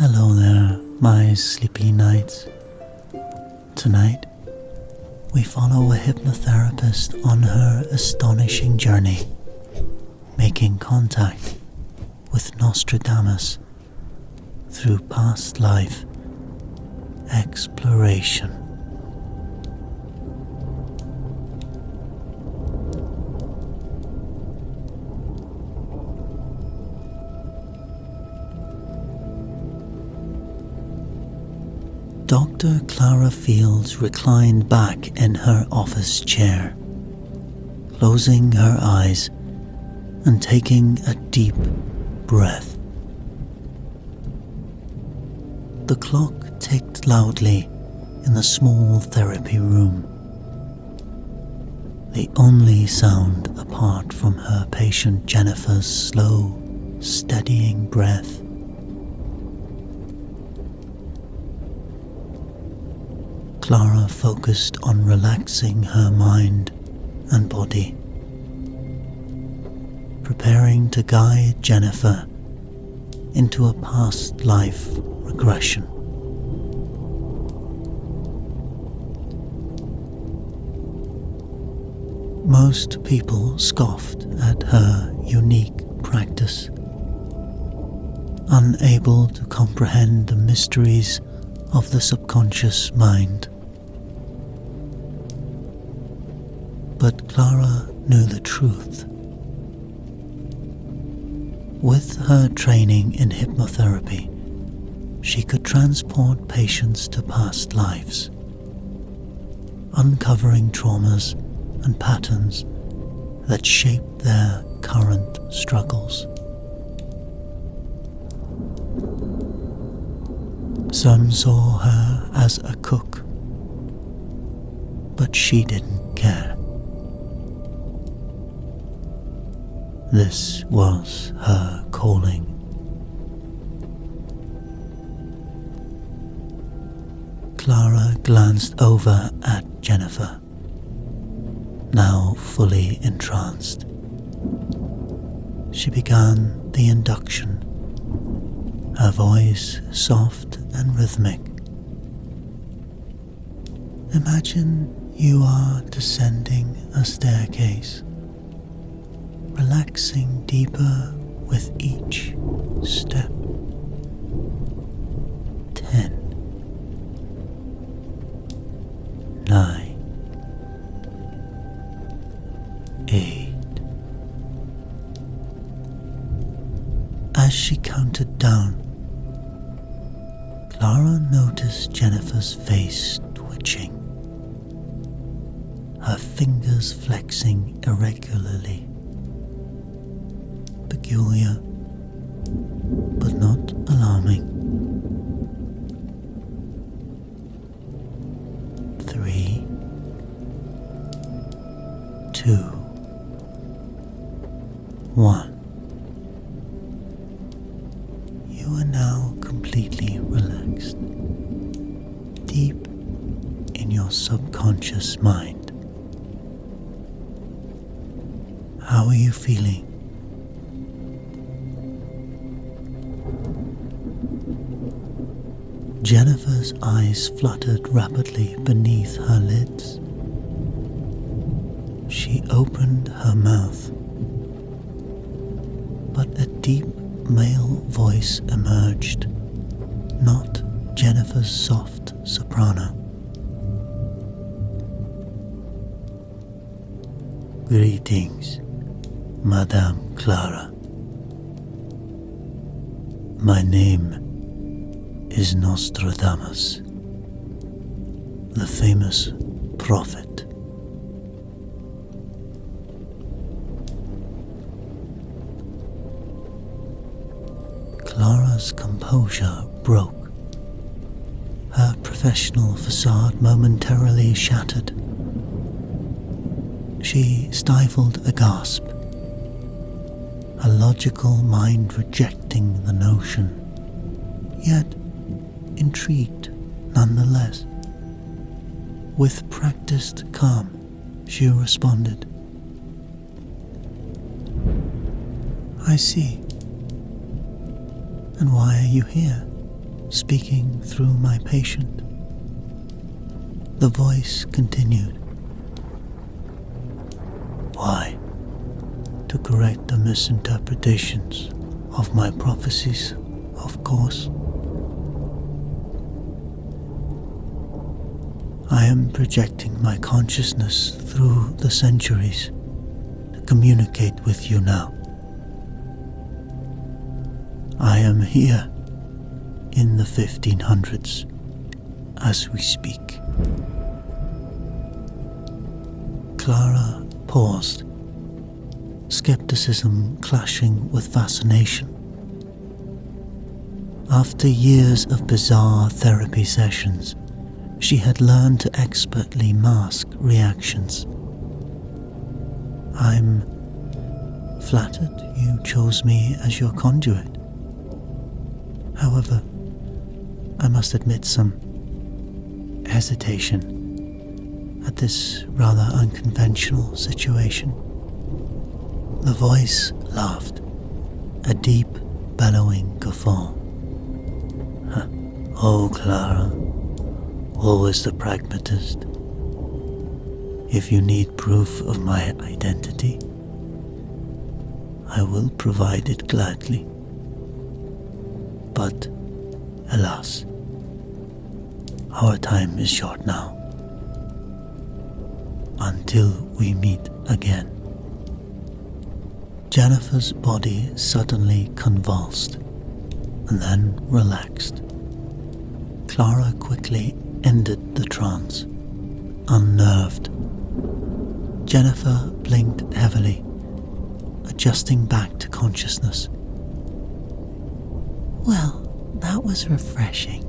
Hello there, my sleepy knights. Tonight, we follow a hypnotherapist on her astonishing journey, making contact with Nostradamus through past life exploration. Dr. Clara Fields reclined back in her office chair, closing her eyes and taking a deep breath. The clock ticked loudly in the small therapy room, the only sound apart from her patient Jennifer's slow, steadying breath. Clara focused on relaxing her mind and body, preparing to guide Jennifer into a past life regression. Most people scoffed at her unique practice, unable to comprehend the mysteries of the subconscious mind. But Clara knew the truth. With her training in hypnotherapy, she could transport patients to past lives, uncovering traumas and patterns that shaped their current struggles. Some saw her as a cook, but she didn't care. This was her calling. Clara glanced over at Jennifer, now fully entranced. She began the induction, her voice soft and rhythmic. Imagine you are descending a staircase, relaxing deeper with each step. 10, 9, 8. As she counted down, Clara noticed Jennifer's face twitching, her fingers flexing irregularly. Peculiar, but not alarming. 3, 2, 1. You are now completely relaxed, deep in your subconscious mind. How are you feeling? Jennifer's eyes fluttered rapidly beneath her lids. She opened her mouth, but a deep male voice emerged, not Jennifer's soft soprano. Greetings, Madame Clara. My name is Nostradamus, the famous prophet. Clara's composure broke, her professional facade momentarily shattered. She stifled a gasp, her logical mind rejecting the notion, yet intrigued nonetheless. With practiced calm, she responded, "I see. And why are you here? speaking through my patient. The voice continued. Why? To correct the misinterpretations of my prophecies, of course. I am projecting my consciousness through the centuries to communicate with you now. I am here in the 1500s as we speak. Clara paused, skepticism clashing with fascination. After years of bizarre therapy sessions, she had learned to expertly mask reactions. I'm flattered you chose me as your conduit. However, I must admit some hesitation at this rather unconventional situation. The voice laughed, a deep, bellowing guffaw. Oh, Clara, always the pragmatist. If you need proof of my identity, I will provide it gladly. But, alas, our time is short now. Until we meet again. Jennifer's body suddenly convulsed and then relaxed. Clara quickly ended the trance, unnerved. Jennifer blinked heavily, adjusting back to consciousness. Well, that was refreshing.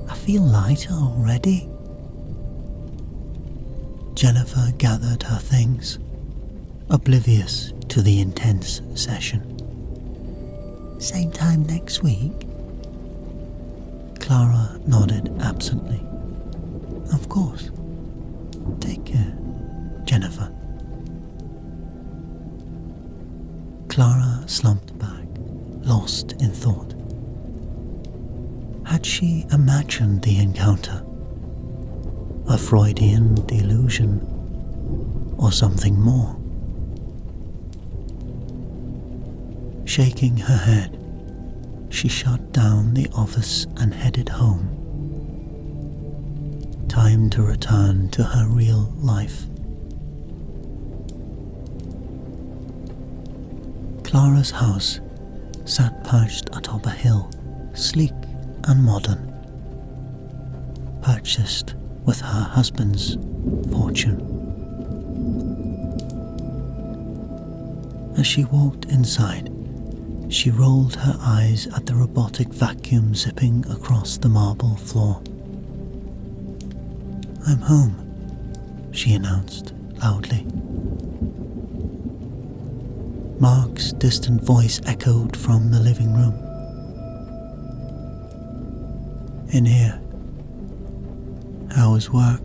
I feel lighter already. Jennifer gathered her things, oblivious to the intense session. Same time next week? Clara nodded absently. Of course. Take care, Jennifer. Clara slumped back, lost in thought. Had she imagined the encounter? A Freudian delusion, or something more? Shaking her head, she shut down the office and headed home. Time to return to her real life. Clara's house sat perched atop a hill, sleek and modern, purchased with her husband's fortune. As she walked inside, she rolled her eyes at the robotic vacuum zipping across the marble floor. I'm home, she announced loudly. Mark's distant voice echoed from the living room. In here. How was work?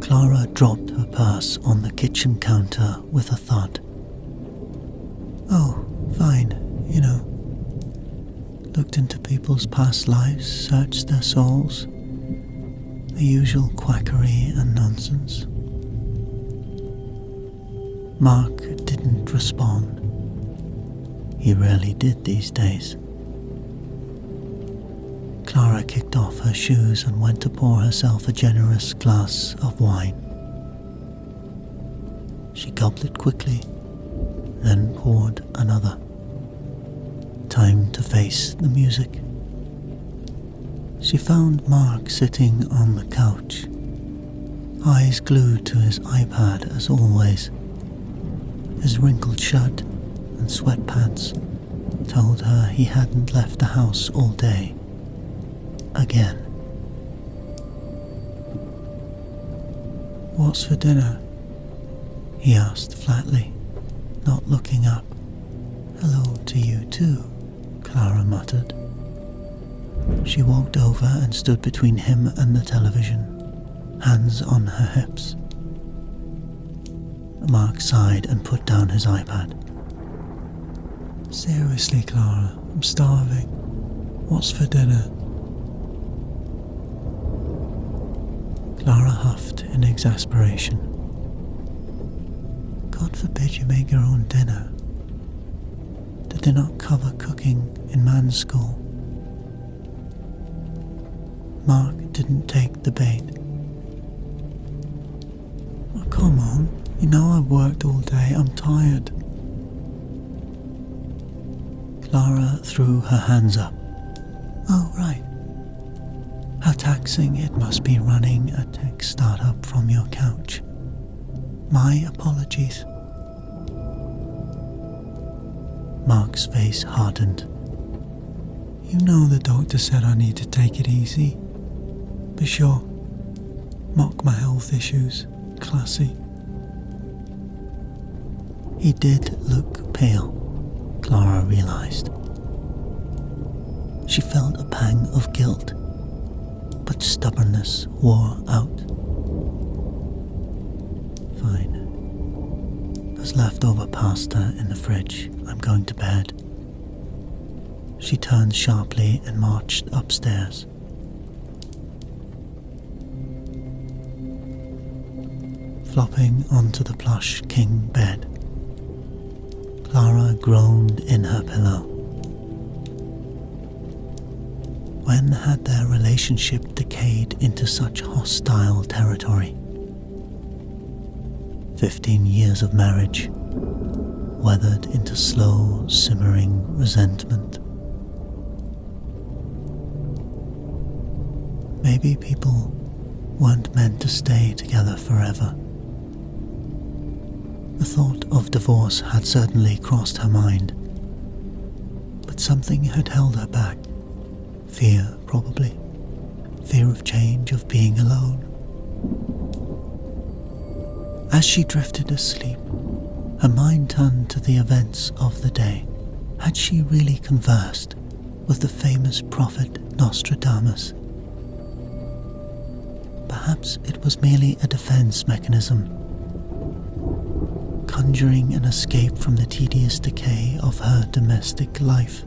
Clara dropped her purse on the kitchen counter with a thud. Oh, fine, you know. Looked into people's past lives, searched their souls. The usual quackery and nonsense. Mark didn't respond. He rarely did these days. Clara kicked off her shoes and went to pour herself a generous glass of wine. She gulped it quickly, then poured another. Time to face the music. She found Mark sitting on the couch, eyes glued to his iPad as always. His wrinkled shirt and sweatpants told her he hadn't left the house all day. Again. What's for dinner? He asked flatly, not looking up. Hello to you too, Clara muttered. She walked over and stood between him and the television, hands on her hips. Mark sighed and put down his iPad. Seriously, Clara, I'm starving. What's for dinner? Clara huffed in exasperation. God forbid you make your own dinner. Did they not cover cooking in man's school? Mark didn't take the bait. Oh, come on, you know I've worked all day, I'm tired. Clara threw her hands up. Oh, right. How taxing it must be running a tech startup from your couch. My apologies. Mark's face hardened. You know the doctor said I need to take it easy. Be sure. Mock my health issues. Classy. He did look pale, Clara realized. She felt a pang of guilt, but stubbornness wore out. Fine. There's leftover pasta in the fridge. I'm going to bed. She turned sharply and marched upstairs. Flopping onto the plush king bed, Clara groaned in her pillow. When had their relationship decayed into such hostile territory? 15 years of marriage, weathered into slow, simmering resentment. Maybe people weren't meant to stay together forever. The thought of divorce had certainly crossed her mind, but something had held her back. Fear, probably. Fear of change, of being alone. As she drifted asleep, her mind turned to the events of the day. Had she really conversed with the famous prophet Nostradamus? Perhaps it was merely a defense mechanism, conjuring an escape from the tedious decay of her domestic life.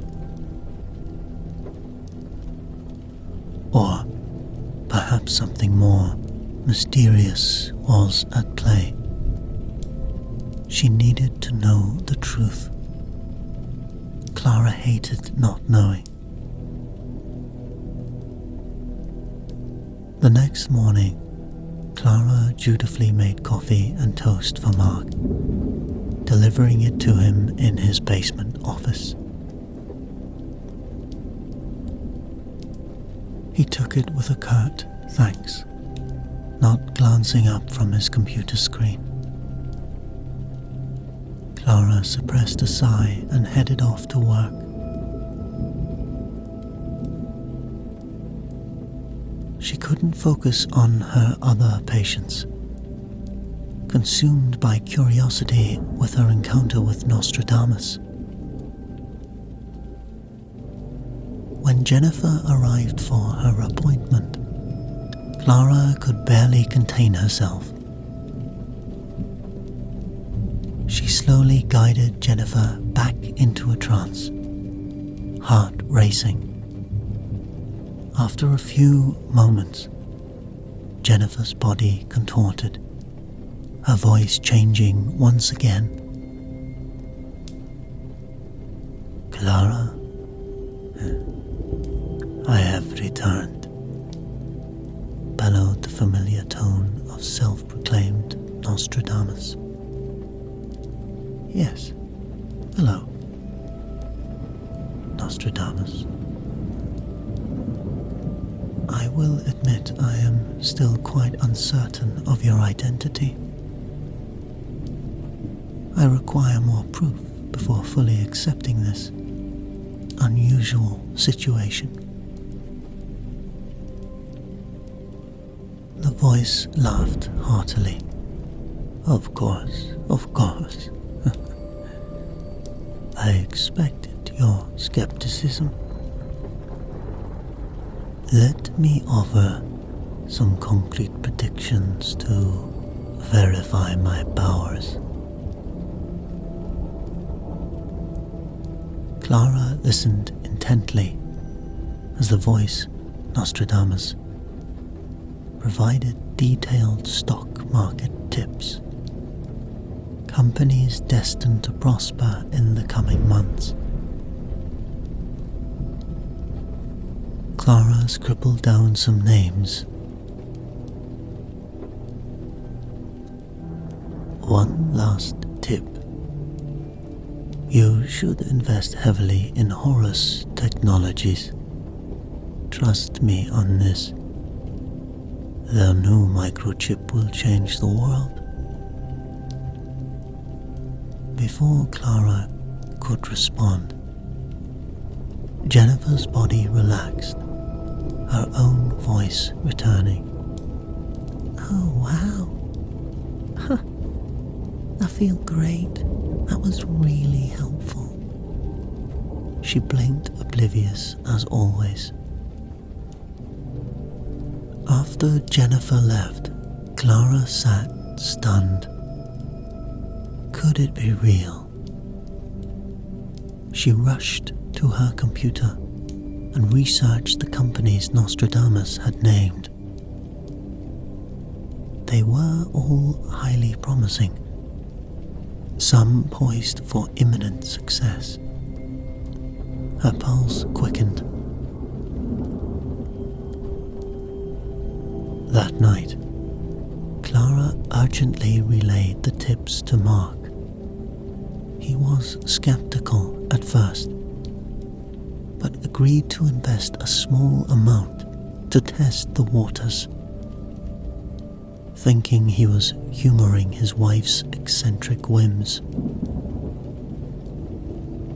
Or perhaps something more mysterious was at play. She needed to know the truth. Clara hated not knowing. The next morning, Clara dutifully made coffee and toast for Mark, delivering it to him in his basement office. He took it with a curt thanks, not glancing up from his computer screen. Clara suppressed a sigh and headed off to work. She couldn't focus on her other patients, consumed by curiosity with her encounter with Nostradamus. When Jennifer arrived for her appointment, Clara could barely contain herself. She slowly guided Jennifer back into a trance, heart racing. After a few moments, Jennifer's body contorted, her voice changing once again. Clara, I have returned, bellowed the familiar tone of self-proclaimed Nostradamus. Yes, hello, Nostradamus. I will admit I am still quite uncertain of your identity. I require more proof before fully accepting this unusual situation. The voice laughed heartily. Of course, of course. I expected your skepticism. Let me offer some concrete predictions to verify my powers. Clara listened intently, as the voice, Nostradamus, provided detailed stock market tips. Companies destined to prosper in the coming months. Clara scribbled down some names. One last tip. You should invest heavily in Horus Technologies. Trust me on this. Their new microchip will change the world. Before Clara could respond, Jennifer's body relaxed, her own voice returning. Oh wow. I feel great. That was really helpful. She blinked, oblivious as always. After Jennifer left, Clara sat stunned. Could it be real? She rushed to her computer and researched the companies Nostradamus had named. They were all highly promising, some poised for imminent success. Her pulse quickened. That night, Clara urgently relayed the tips to Mark. He was skeptical at first, but agreed to invest a small amount to test the waters, thinking he was humoring his wife's eccentric whims.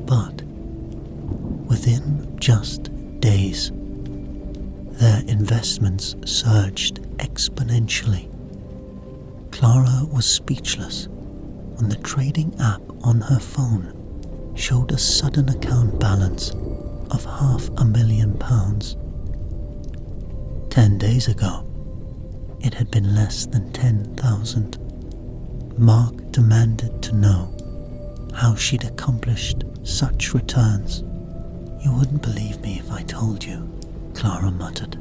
But within just days, their investments surged exponentially. Clara was speechless when the trading app on her phone showed a sudden account balance of £500,000. 10 days ago, it had been less than 10,000. Mark demanded to know how she'd accomplished such returns. You wouldn't believe me if I told you, Clara muttered.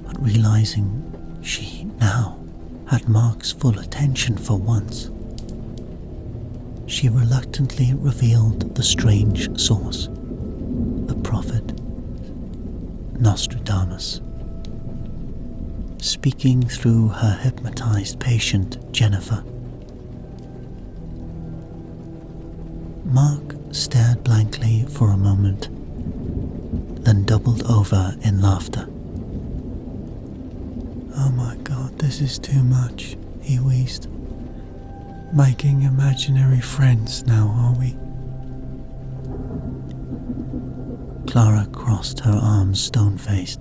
But realizing she now had Mark's full attention for once, she reluctantly revealed the strange source, the prophet Nostradamus. Speaking through her hypnotized patient, Jennifer. Mark stared blankly for a moment, then doubled over in laughter. Oh my God, this is too much, he wheezed. Making imaginary friends now, are we? Clara crossed her arms stone-faced.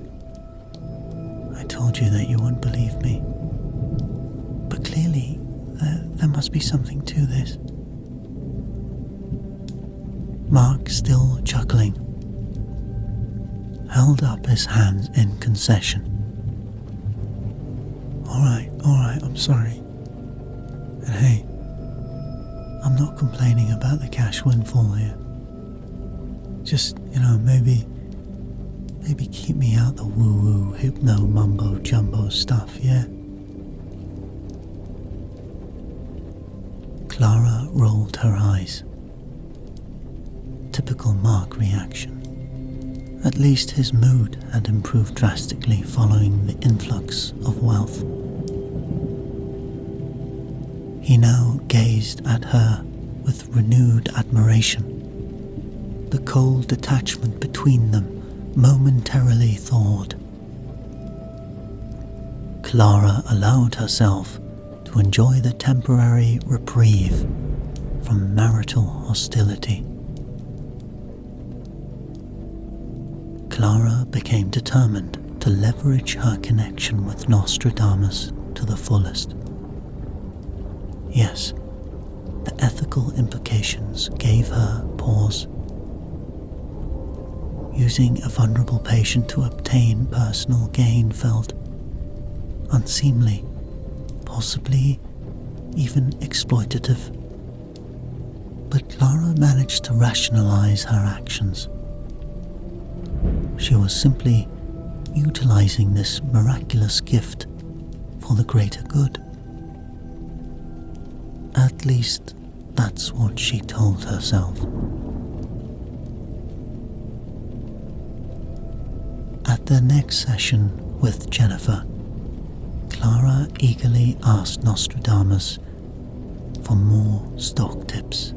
I told you that you wouldn't believe me. But clearly, there must be something to this. Mark, still chuckling, held up his hands in concession. Alright, I'm sorry. And hey, I'm not complaining about the cash windfall here. Just, maybe keep me out the woo-woo, hypno, mumbo-jumbo stuff, yeah? Clara rolled her eyes. Typical Mark reaction. At least his mood had improved drastically following the influx of wealth. He now gazed at her with renewed admiration. The cold detachment between them momentarily thawed. Clara allowed herself to enjoy the temporary reprieve from marital hostility. Clara became determined to leverage her connection with Nostradamus to the fullest. Yes, the ethical implications gave her pause. Using a vulnerable patient to obtain personal gain felt unseemly, possibly even exploitative. But Clara managed to rationalize her actions. she was simply utilizing this miraculous gift for the greater good. At least, that's what she told herself. At their next session with Jennifer, Clara eagerly asked Nostradamus for more stock tips.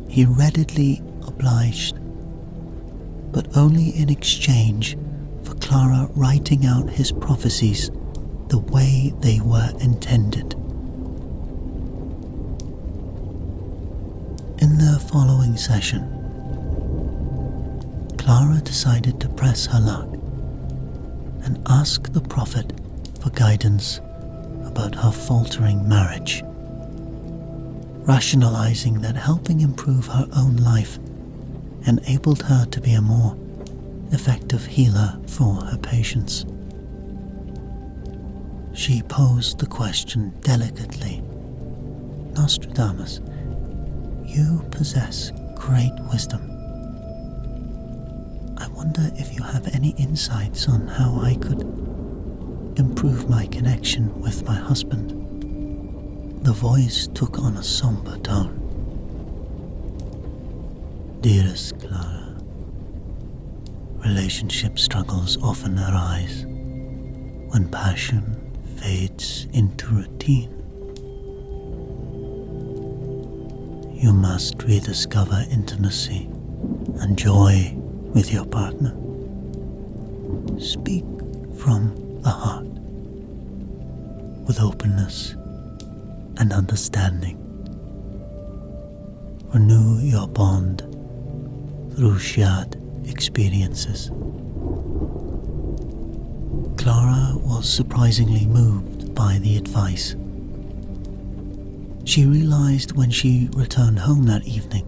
He readily obliged, but only in exchange for Clara writing out his prophecies the way they were intended. In their following session, Clara decided to press her luck and ask the prophet for guidance about her faltering marriage, rationalizing that helping improve her own life enabled her to be a more effective healer for her patients. She posed the question delicately. Nostradamus, you possess great wisdom. I wonder if you have any insights on how I could improve my connection with my husband. The voice took on a somber tone. Dearest Clara, relationship struggles often arise when passion fades into routine. You must rediscover intimacy and joy with your partner. Speak from the heart, with openness and understanding. Renew your bond through shared experiences. Clara was surprisingly moved by the advice. She realized when she returned home that evening,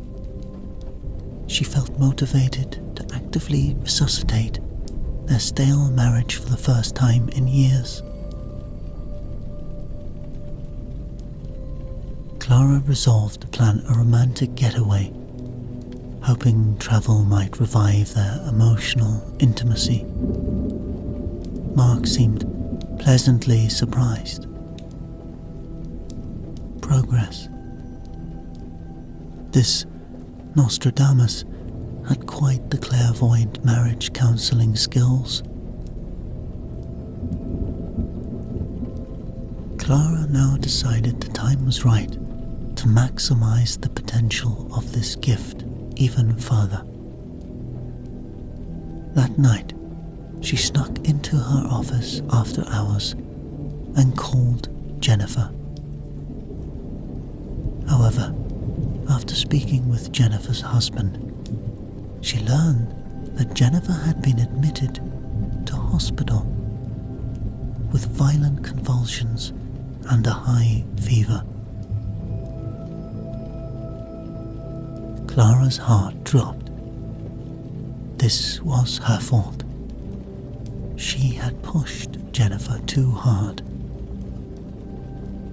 she felt motivated to actively resuscitate their stale marriage for the first time in years. Clara resolved to plan a romantic getaway, hoping travel might revive their emotional intimacy. Mark seemed pleasantly surprised. Progress. This Nostradamus had quite the clairvoyant marriage counseling skills. Clara now decided the time was right to maximize the potential of this gift even further. That night, she snuck into her office after hours and called Jennifer. However, after speaking with Jennifer's husband, she learned that Jennifer had been admitted to hospital with violent convulsions and a high fever. Clara's heart dropped. This was her fault. She had pushed Jennifer too hard.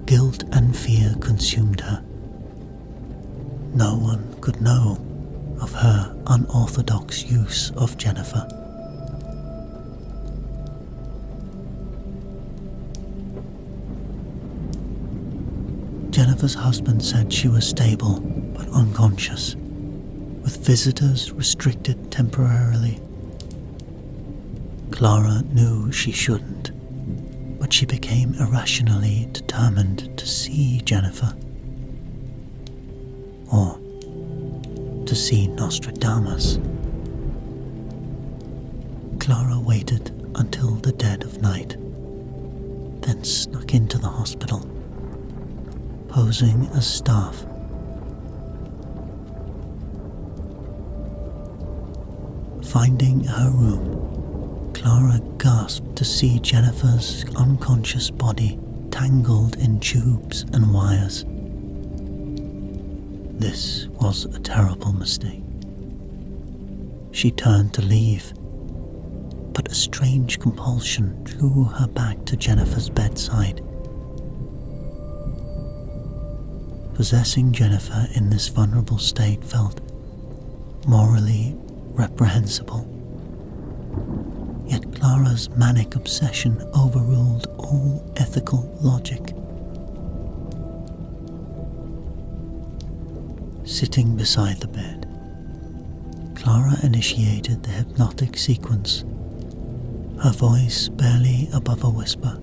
Guilt and fear consumed her. No one could know of her unorthodox use of Jennifer. Jennifer's husband said she was stable but unconscious, with visitors restricted temporarily. Clara knew she shouldn't, but she became irrationally determined to see Jennifer. Or to see Nostradamus. Clara waited until the dead of night, then snuck into the hospital, posing as staff. Finding her room, Clara gasped to see Jennifer's unconscious body tangled in tubes and wires. This was a terrible mistake. She turned to leave, but a strange compulsion drew her back to Jennifer's bedside. Possessing Jennifer in this vulnerable state felt morally reprehensible. Clara's manic obsession overruled all ethical logic. Sitting beside the bed, Clara initiated the hypnotic sequence, her voice barely above a whisper.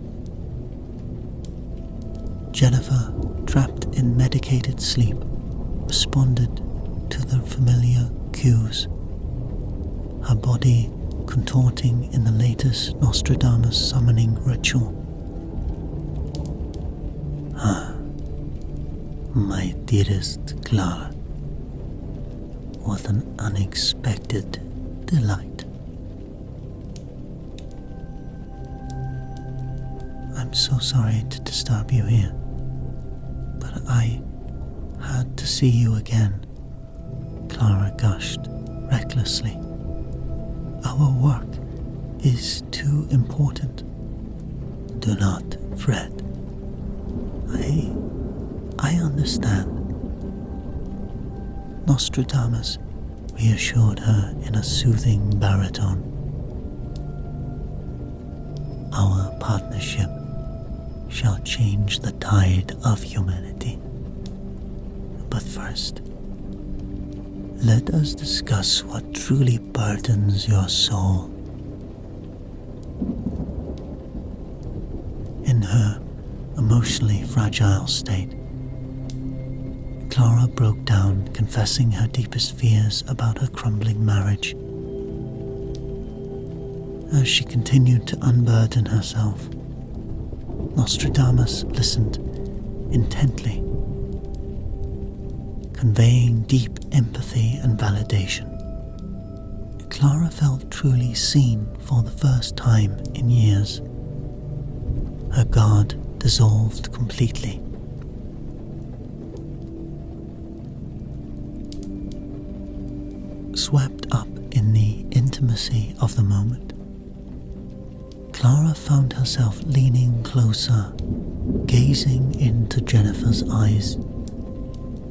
Jennifer, trapped in medicated sleep, responded to the familiar cues, her body contorting in the latest Nostradamus summoning ritual. Ah, my dearest Clara, what an unexpected delight. I'm so sorry to disturb you here, but I had to see you again, Clara gushed recklessly. Our work is too important. Do not fret. I understand. Nostradamus reassured her in a soothing baritone. Our partnership shall change the tide of humanity. But first, let us discuss what truly burdens your soul. In her emotionally fragile state, Clara broke down, confessing her deepest fears about her crumbling marriage. As she continued to unburden herself, Nostradamus listened intently, conveying deep empathy and validation. Clara felt truly seen for the first time in years. Her guard dissolved completely. Swept up in the intimacy of the moment, Clara found herself leaning closer, gazing into Jennifer's eyes,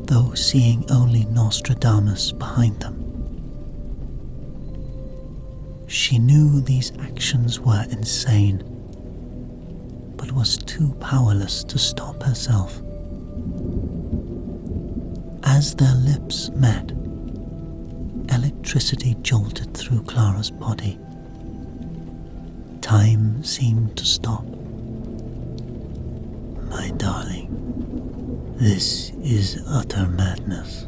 though seeing only Nostradamus behind them. She knew these actions were insane, but was too powerless to stop herself. As their lips met, electricity jolted through Clara's body. Time seemed to stop. My darling, this is utter madness,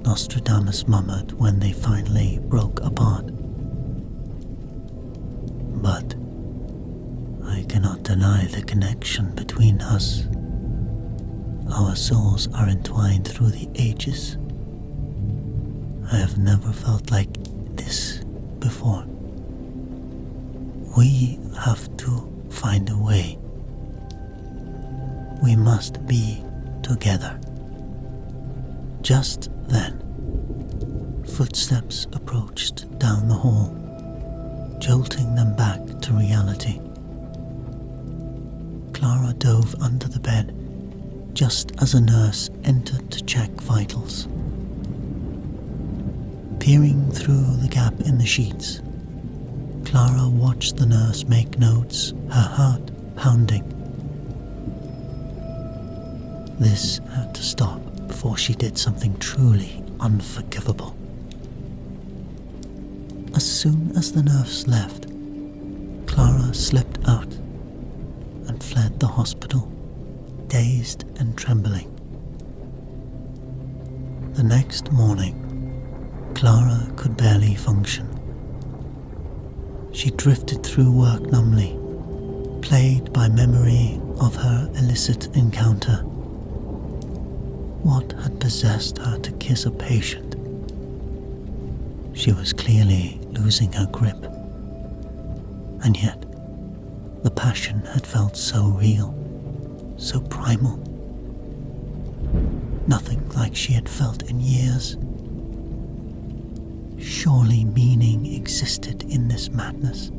Nostradamus murmured when they finally broke apart. But I cannot deny the connection between us. Our souls are entwined through the ages. I have never felt like this before. We have to find a way. We must be together. Just then, footsteps approached down the hall, jolting them back to reality. Clara dove under the bed just as a nurse entered to check vitals. Peering through the gap in the sheets, Clara watched the nurse make notes, her heart pounding. This had to stop before she did something truly unforgivable. As soon as the nurse left, Clara slipped out and fled the hospital, dazed and trembling. The next morning, Clara could barely function. She drifted through work numbly, plagued by memory of her illicit encounter. What had possessed her to kiss a patient? She was clearly losing her grip. And yet, the passion had felt so real, so primal. Nothing like she had felt in years. Surely meaning existed in this madness.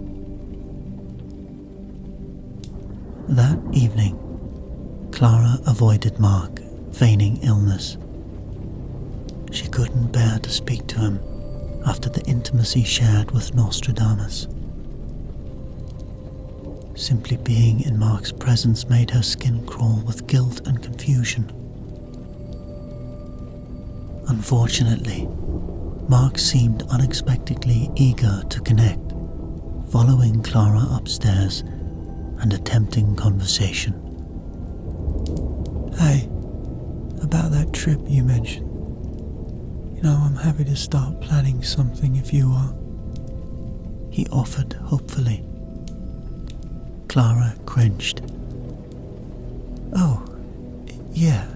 That evening, Clara avoided Mark, feigning illness. She couldn't bear to speak to him after the intimacy shared with Nostradamus. Simply being in Mark's presence made her skin crawl with guilt and confusion. Unfortunately, Mark seemed unexpectedly eager to connect, following Clara upstairs and attempting conversation. Hey, about that trip you mentioned. I'm happy to start planning something if you are. He offered hopefully. Clara cringed. Oh, yeah,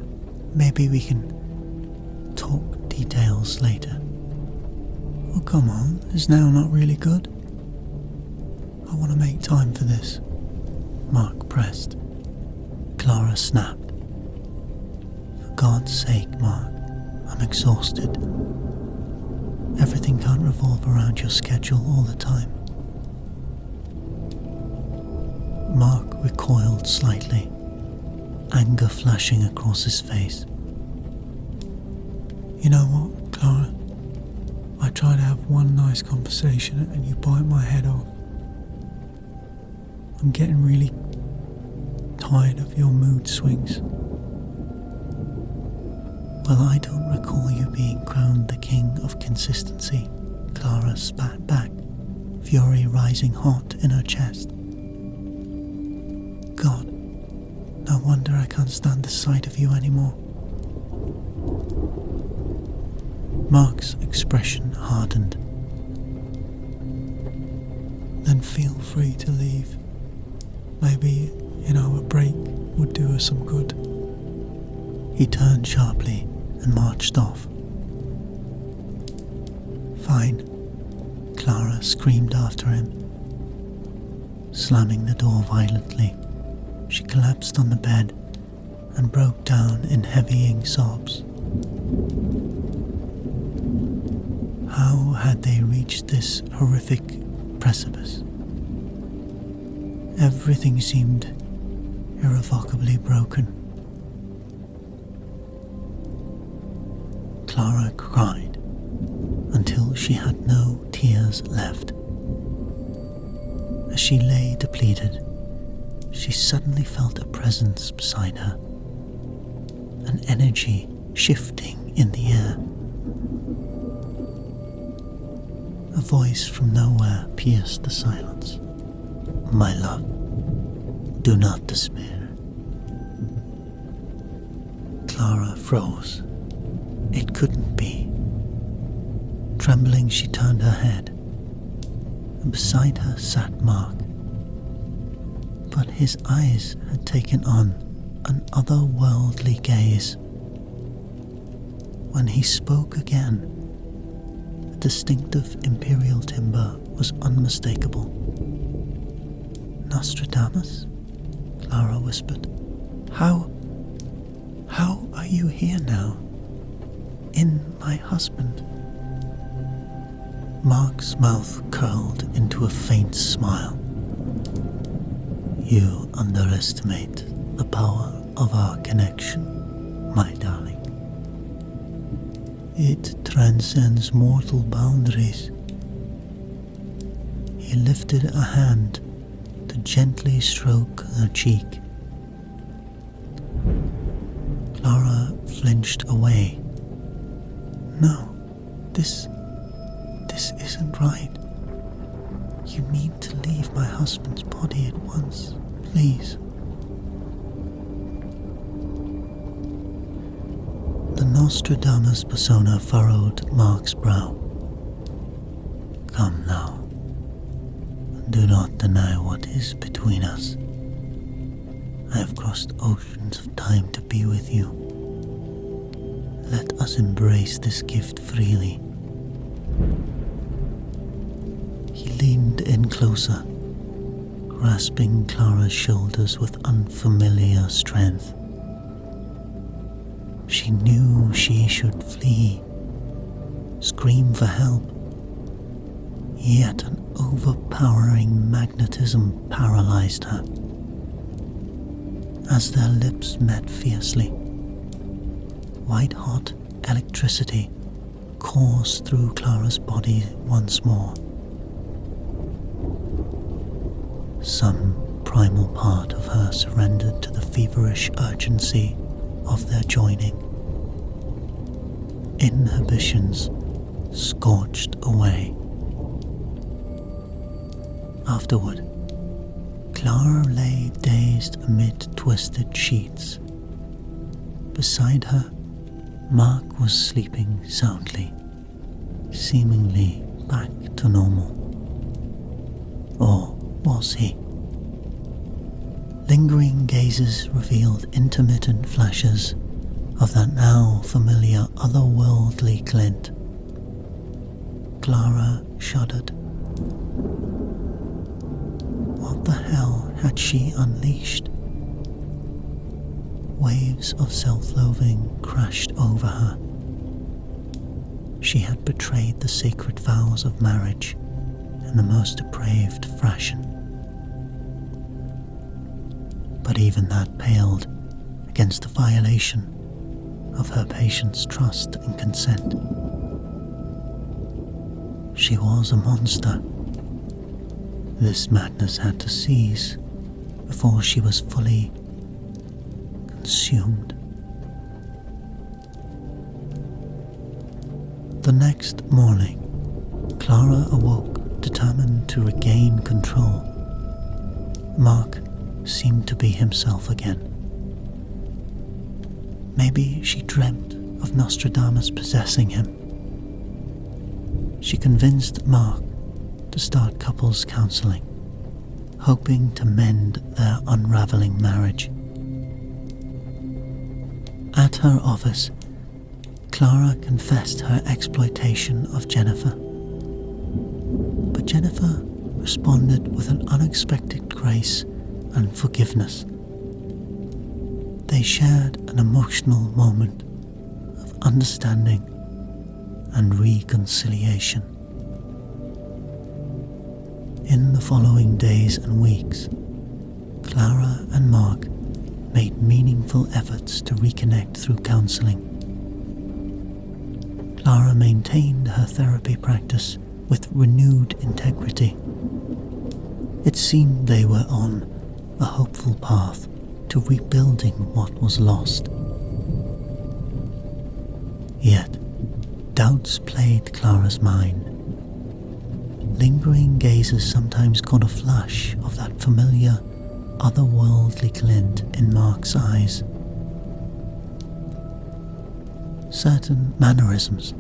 Maybe we can talk details later. oh come on, is now not really good? I want to make time for this. Mark pressed. Clara snapped. For God's sake, Mark, I'm exhausted. Everything can't revolve around your schedule all the time. Mark recoiled slightly, anger flashing across his face. You know what, Clara? I try to have one nice conversation and you bite my head off. I'm getting really tired of your mood swings. Well, I don't recall you being crowned the king of consistency, Clara spat back, fury rising hot in her chest. God, no wonder I can't stand the sight of you anymore. Mark's expression hardened. Then feel free to leave. Maybe, a break would do us some good. He turned sharply and marched off. Fine, Clara screamed after him. Slamming the door violently, she collapsed on the bed and broke down in heavying sobs. How had they reached this horrific precipice? Everything seemed irrevocably broken. Clara cried until she had no tears left. As she lay depleted, she suddenly felt a presence beside her, an energy shifting in the air. A voice from nowhere pierced the silence. My love, do not despair. Clara froze. It couldn't be. Trembling, she turned her head, and beside her sat Mark. But his eyes had taken on an otherworldly gaze. When he spoke again, the distinctive imperial timbre was unmistakable. Nostradamus? Clara whispered. How are you here now? In my husband? Mark's mouth curled into a faint smile. You underestimate the power of our connection, my darling. It transcends mortal boundaries. He lifted a hand to gently stroke her cheek. Clara flinched away. No, this isn't right. You need to leave my husband's body at once, please. The Nostradamus persona furrowed Mark's brow. Come now. Do not deny what is between us. I have crossed oceans of time to be with you. Let us embrace this gift freely. He leaned in closer, grasping Clara's shoulders with unfamiliar strength. She knew she should flee, scream for help, yet an overpowering magnetism paralyzed her. As their lips met fiercely, white-hot electricity coursed through Clara's body once more. Some primal part of her surrendered to the feverish urgency of their joining. Inhibitions scorched away. Afterward, Clara lay dazed amid twisted sheets. Beside her, Mark was sleeping soundly, seemingly back to normal. Or was he? Lingering gazes revealed intermittent flashes of that now familiar otherworldly glint. Clara shuddered. What the hell had she unleashed? Waves of self-loathing crashed over her. She had betrayed the sacred vows of marriage in the most depraved fashion. But even that paled against the violation of her patient's trust and consent. She was a monster. This madness had to cease before she was fully consumed. The next morning, Clara awoke determined to regain control. Mark seemed to be himself again. Maybe she dreamt of Nostradamus possessing him. She convinced Mark to start couples counseling, hoping to mend their unraveling marriage. At her office, Clara confessed her exploitation of Jennifer. But Jennifer responded with an unexpected grace and forgiveness. They shared an emotional moment of understanding and reconciliation. In the following days and weeks, Clara and Mark made meaningful efforts to reconnect through counseling. Clara maintained her therapy practice with renewed integrity. It seemed they were on a hopeful path to rebuilding what was lost. Yet, doubts plagued Clara's mind. Lingering gazes sometimes caught a flash of that familiar, otherworldly glint in Mark's eyes. Certain mannerisms,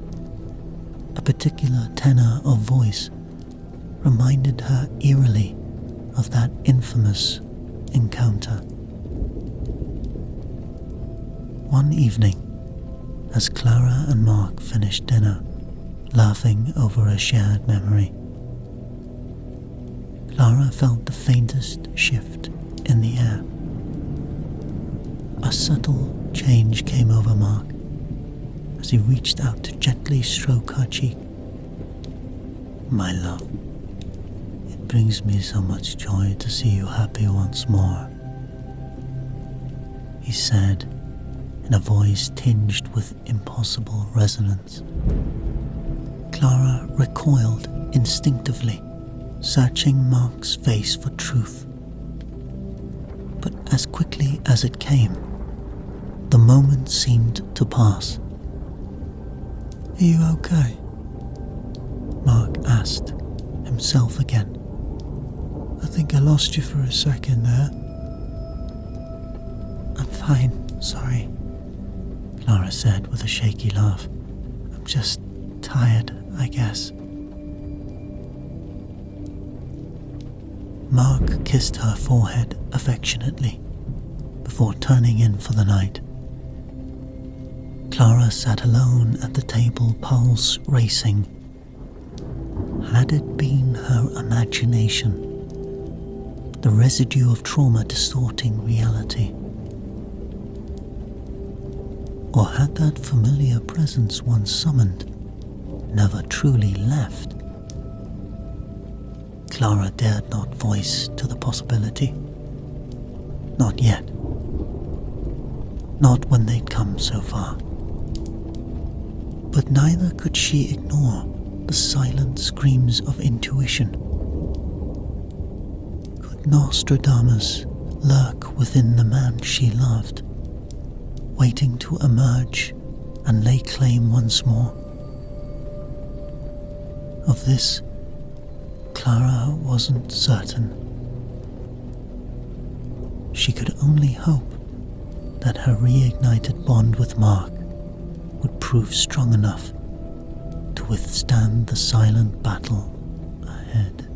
a particular tenor of voice, reminded her eerily of that infamous encounter. One evening, as Clara and Mark finished dinner, laughing over a shared memory, Clara felt the faintest shift in the air. A subtle change came over Mark as he reached out to gently stroke her cheek. "My love, it brings me so much joy to see you happy once more," he said in a voice tinged with impossible resonance. Clara recoiled instinctively, searching Mark's face for truth. But as quickly as it came, the moment seemed to pass. "Are you okay?" Mark asked himself again. "I think I lost you for a second there." "I'm fine, sorry," Clara said with a shaky laugh. "I'm just tired, I guess." Mark kissed her forehead affectionately before turning in for the night. Clara sat alone at the table, pulse racing. Had it been her imagination, the residue of trauma distorting reality? Or had that familiar presence once summoned never truly left? Clara dared not voice to the possibility. Not yet. Not when they'd come so far. But neither could she ignore the silent screams of intuition. Could Would Nostradamus lurk within the man she loved, waiting to emerge and lay claim once more? Of this, Clara wasn't certain. She could only hope that her reignited bond with Mark would prove strong enough to withstand the silent battle ahead.